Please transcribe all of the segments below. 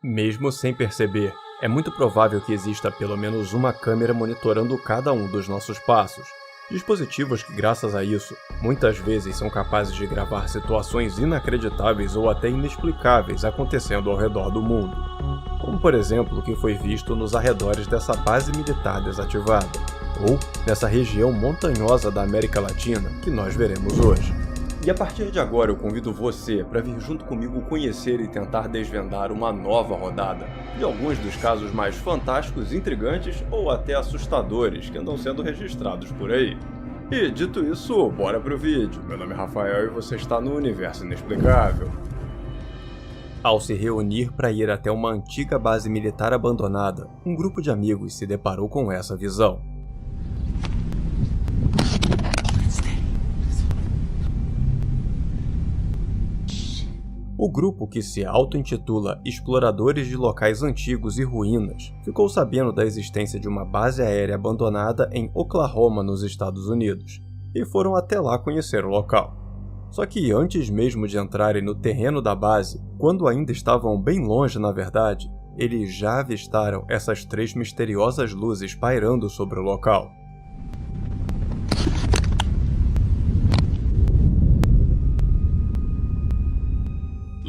Mesmo sem perceber, é muito provável que exista pelo menos uma câmera monitorando cada um dos nossos passos. Dispositivos que, graças a isso, muitas vezes são capazes de gravar situações inacreditáveis ou até inexplicáveis acontecendo ao redor do mundo. Como, por exemplo, o que foi visto nos arredores dessa base militar desativada, ou nessa região montanhosa da América Latina que nós veremos hoje. E a partir de agora eu convido você para vir junto comigo conhecer e tentar desvendar uma nova rodada de alguns dos casos mais fantásticos, intrigantes ou até assustadores que andam sendo registrados por aí. E dito isso, bora pro vídeo. Meu nome é Rafael e você está no Universo Inexplicável. Ao se reunir para ir até uma antiga base militar abandonada, um grupo de amigos se deparou com essa visão. O grupo, que se auto-intitula Exploradores de Locais Antigos e Ruínas, ficou sabendo da existência de uma base aérea abandonada em Oklahoma, nos Estados Unidos, e foram até lá conhecer o local. Só que antes mesmo de entrarem no terreno da base, quando ainda estavam bem longe na verdade, eles já avistaram essas três misteriosas luzes pairando sobre o local.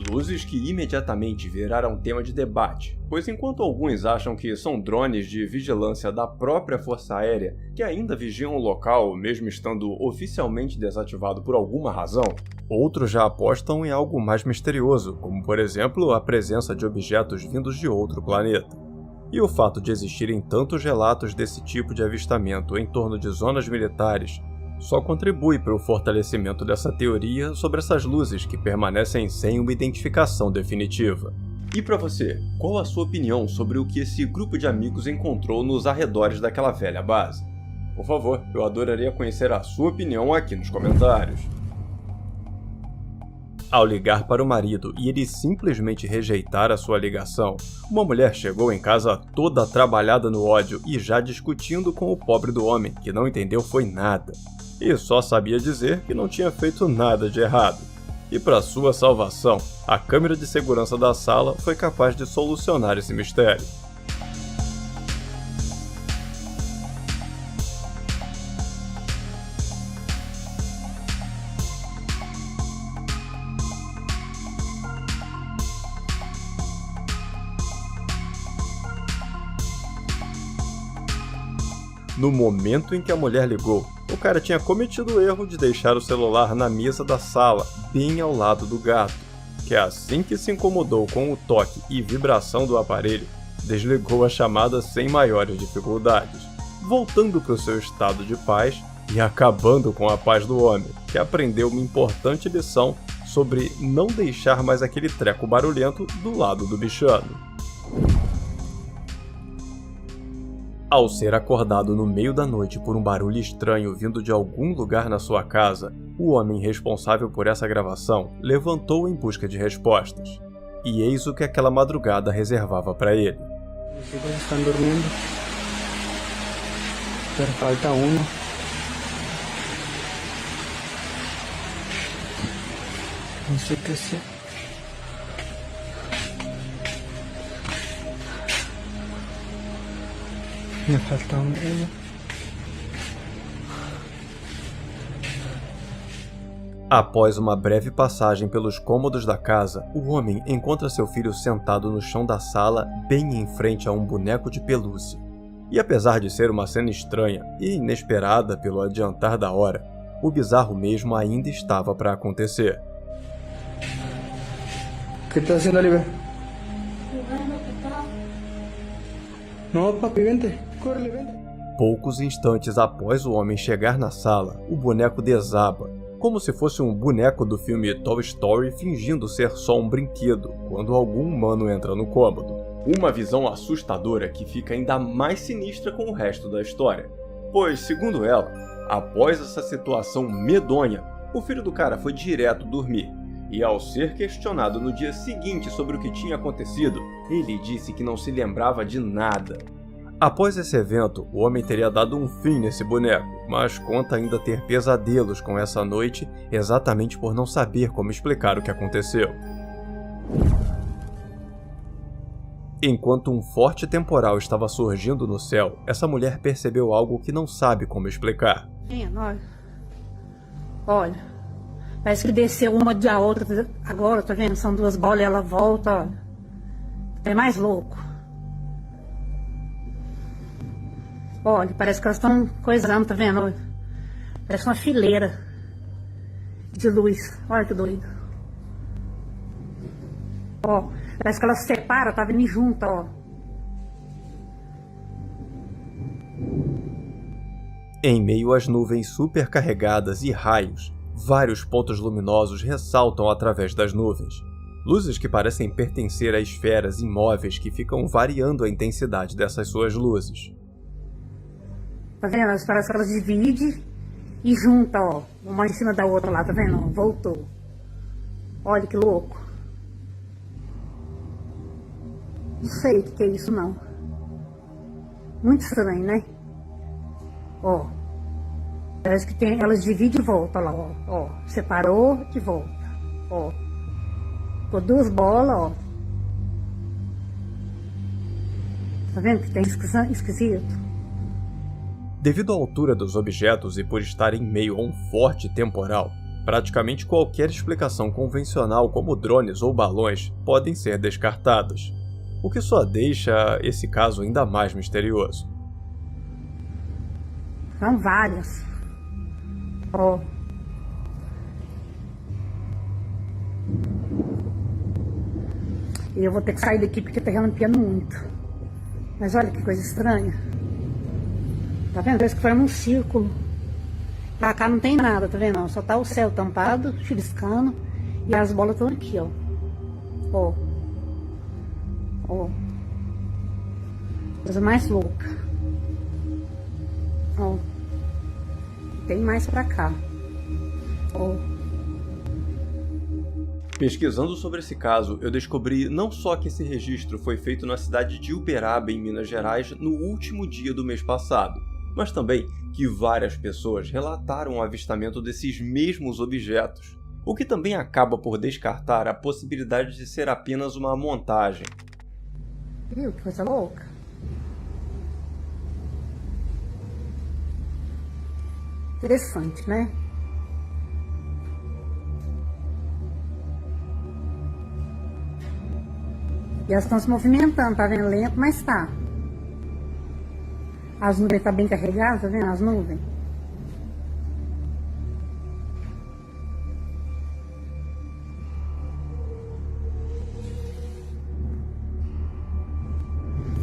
Luzes que imediatamente viraram tema de debate, pois enquanto alguns acham que são drones de vigilância da própria Força Aérea que ainda vigiam o local mesmo estando oficialmente desativado por alguma razão, outros já apostam em algo mais misterioso, como por exemplo a presença de objetos vindos de outro planeta. E o fato de existirem tantos relatos desse tipo de avistamento em torno de zonas militares só contribui para o fortalecimento dessa teoria sobre essas luzes que permanecem sem uma identificação definitiva. E para você, qual a sua opinião sobre o que esse grupo de amigos encontrou nos arredores daquela velha base? Por favor, eu adoraria conhecer a sua opinião aqui nos comentários. Ao ligar para o marido e ele simplesmente rejeitar a sua ligação, uma mulher chegou em casa toda trabalhada no ódio e já discutindo com o pobre do homem, que não entendeu foi nada. E só sabia dizer que não tinha feito nada de errado. E para sua salvação, a câmera de segurança da sala foi capaz de solucionar esse mistério. No momento em que a mulher ligou, o cara tinha cometido o erro de deixar o celular na mesa da sala, bem ao lado do gato, que assim que se incomodou com o toque e vibração do aparelho, desligou a chamada sem maiores dificuldades, voltando para o seu estado de paz e acabando com a paz do homem, que aprendeu uma importante lição sobre não deixar mais aquele treco barulhento do lado do bichano. Ao ser acordado no meio da noite por um barulho estranho vindo de algum lugar na sua casa, o homem responsável por essa gravação levantou em busca de respostas. E eis o que aquela madrugada reservava para ele. Os hijos estão dormindo, pero falta uno. Não sei o que ser. Me falta um dedo. Após uma breve passagem pelos cômodos da casa, o homem encontra seu filho sentado no chão da sala, bem em frente a um boneco de pelúcia. E apesar de ser uma cena estranha e inesperada pelo adiantar da hora, o bizarro mesmo ainda estava para acontecer. O que está fazendo, Oliver? Não, papi, vente. Corre, vente. Poucos instantes após o homem chegar na sala, o boneco desaba, como se fosse um boneco do filme Toy Story fingindo ser só um brinquedo, quando algum humano entra no cômodo. Uma visão assustadora que fica ainda mais sinistra com o resto da história. Pois, segundo ela, após essa situação medonha, o filho do cara foi direto dormir. E ao ser questionado no dia seguinte sobre o que tinha acontecido, ele disse que não se lembrava de nada. Após esse evento, o homem teria dado um fim nesse boneco, mas conta ainda ter pesadelos com essa noite exatamente por não saber como explicar o que aconteceu. Enquanto um forte temporal estava surgindo no céu, essa mulher percebeu algo que não sabe como explicar. Olha, parece que desceu uma da outra agora, tá vendo? São duas bolas e ela volta, olha. É mais louco. Olha, parece que elas estão coisando, tá vendo? Olha. Parece uma fileira de luz. Olha que doido. Ó, parece que elas se separam, tá vindo junto, ó. Em meio às nuvens supercarregadas e raios, vários pontos luminosos ressaltam através das nuvens. Luzes que parecem pertencer a esferas imóveis que ficam variando a intensidade dessas suas luzes. Tá vendo? Parece que elas dividem e juntam, ó. Uma em cima da outra lá, tá vendo? Voltou. Olha que louco. Não sei o que é isso, não. Muito estranho, né? Ó. Parece que elas dividem e voltam lá, ó. Ó. Separou e volta. Ó. Ficou duas bolas, ó. Tá vendo que tem esquisito? Devido à altura dos objetos e por estar em meio a um forte temporal, praticamente qualquer explicação convencional como drones ou balões podem ser descartadas, o que só deixa esse caso ainda mais misterioso. São várias. Ó. E eu vou ter que sair daqui porque tá relampeando muito. Mas olha que coisa estranha. Tá vendo? Parece que forma um círculo. Pra cá não tem nada, tá vendo? Só tá o céu tampado, chuviscando. E as bolas estão aqui, ó. Ó. Ó. Coisa mais louca. Ó. Tem mais pra cá. Ó. Pesquisando sobre esse caso, eu descobri não só que esse registro foi feito na cidade de Uberaba, em Minas Gerais, no último dia do mês passado, mas também que várias pessoas relataram o avistamento desses mesmos objetos, o que também acaba por descartar a possibilidade de ser apenas uma montagem. Viu que coisa louca? Interessante, né? E elas estão se movimentando, tá vendo? Lento, mas tá. As nuvens estão bem carregadas, tá vendo? As nuvens.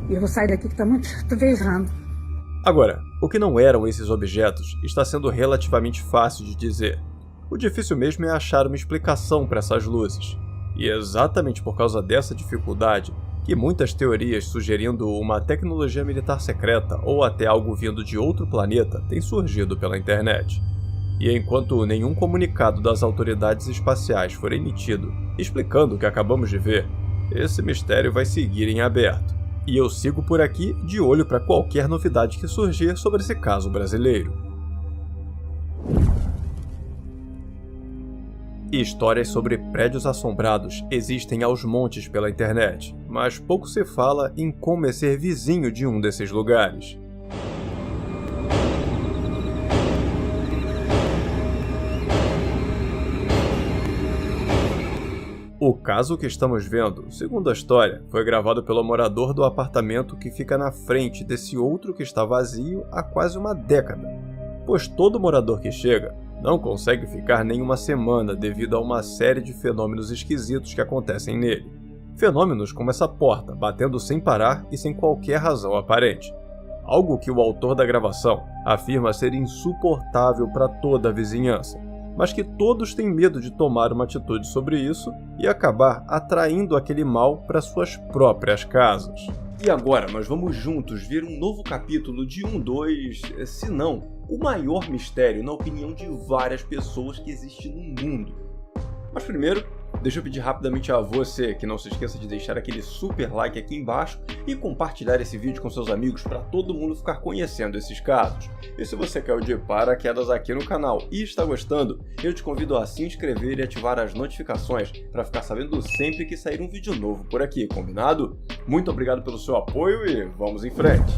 E eu vou sair daqui que tá muito trovejando. Agora, o que não eram esses objetos está sendo relativamente fácil de dizer. O difícil mesmo é achar uma explicação para essas luzes. E é exatamente por causa dessa dificuldade que muitas teorias sugerindo uma tecnologia militar secreta ou até algo vindo de outro planeta têm surgido pela internet. E enquanto nenhum comunicado das autoridades espaciais for emitido explicando o que acabamos de ver, esse mistério vai seguir em aberto. E eu sigo por aqui de olho para qualquer novidade que surgir sobre esse caso brasileiro. Histórias sobre prédios assombrados existem aos montes pela internet, mas pouco se fala em como é ser vizinho de um desses lugares. O caso que estamos vendo, segundo a história, foi gravado pelo morador do apartamento que fica na frente desse outro que está vazio há quase uma década, pois todo morador que chega não consegue ficar nem uma semana devido a uma série de fenômenos esquisitos que acontecem nele. Fenômenos como essa porta batendo sem parar e sem qualquer razão aparente. Algo que o autor da gravação afirma ser insuportável para toda a vizinhança, mas que todos têm medo de tomar uma atitude sobre isso e acabar atraindo aquele mal para suas próprias casas. E agora nós vamos juntos ver um novo capítulo de 2, se não, o maior mistério na opinião de várias pessoas que existe no mundo. Mas primeiro, deixa eu pedir rapidamente a você que não se esqueça de deixar aquele super like aqui embaixo e compartilhar esse vídeo com seus amigos para todo mundo ficar conhecendo esses casos. E se você caiu de paraquedas aqui no canal e está gostando, eu te convido a se inscrever e ativar as notificações para ficar sabendo sempre que sair um vídeo novo por aqui, combinado? Muito obrigado pelo seu apoio e vamos em frente!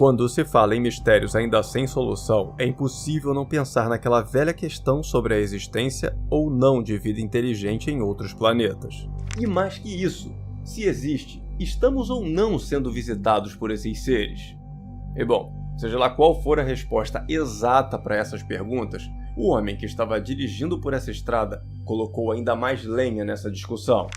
Quando se fala em mistérios ainda sem solução, é impossível não pensar naquela velha questão sobre a existência ou não de vida inteligente em outros planetas. E mais que isso, se existe, estamos ou não sendo visitados por esses seres? E bom, seja lá qual for a resposta exata para essas perguntas, o homem que estava dirigindo por essa estrada colocou ainda mais lenha nessa discussão.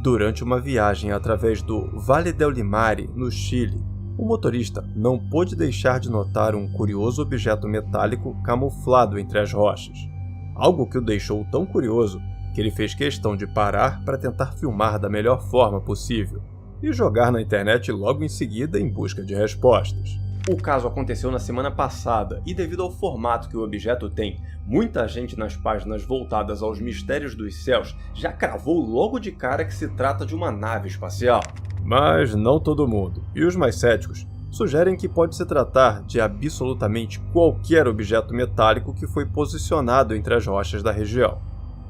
Durante uma viagem através do Vale del Limari, no Chile, o motorista não pôde deixar de notar um curioso objeto metálico camuflado entre as rochas. Algo que o deixou tão curioso que ele fez questão de parar para tentar filmar da melhor forma possível e jogar na internet logo em seguida em busca de respostas. O caso aconteceu na semana passada e, devido ao formato que o objeto tem, muita gente nas páginas voltadas aos mistérios dos céus já cravou logo de cara que se trata de uma nave espacial. Mas não todo mundo, e os mais céticos sugerem que pode se tratar de absolutamente qualquer objeto metálico que foi posicionado entre as rochas da região.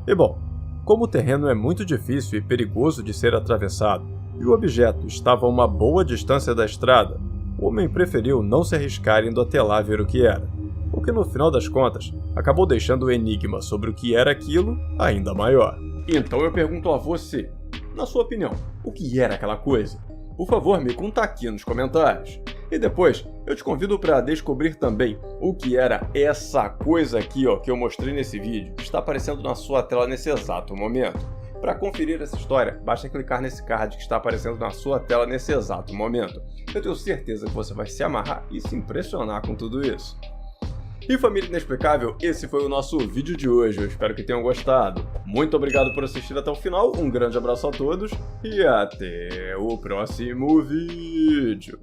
E bom, como o terreno é muito difícil e perigoso de ser atravessado, e o objeto estava a uma boa distância da estrada, o homem preferiu não se arriscar indo até lá ver o que era, o que no final das contas acabou deixando o enigma sobre o que era aquilo ainda maior. Então eu pergunto a você, na sua opinião, o que era aquela coisa? Por favor, me conta aqui nos comentários. E depois, eu te convido para descobrir também o que era essa coisa aqui, ó, que eu mostrei nesse vídeo, que está aparecendo na sua tela nesse exato momento. Para conferir essa história, basta clicar nesse card que está aparecendo na sua tela nesse exato momento. Eu tenho certeza que você vai se amarrar e se impressionar com tudo isso. E família inexplicável, esse foi o nosso vídeo de hoje, eu espero que tenham gostado. Muito obrigado por assistir até o final, um grande abraço a todos e até o próximo vídeo.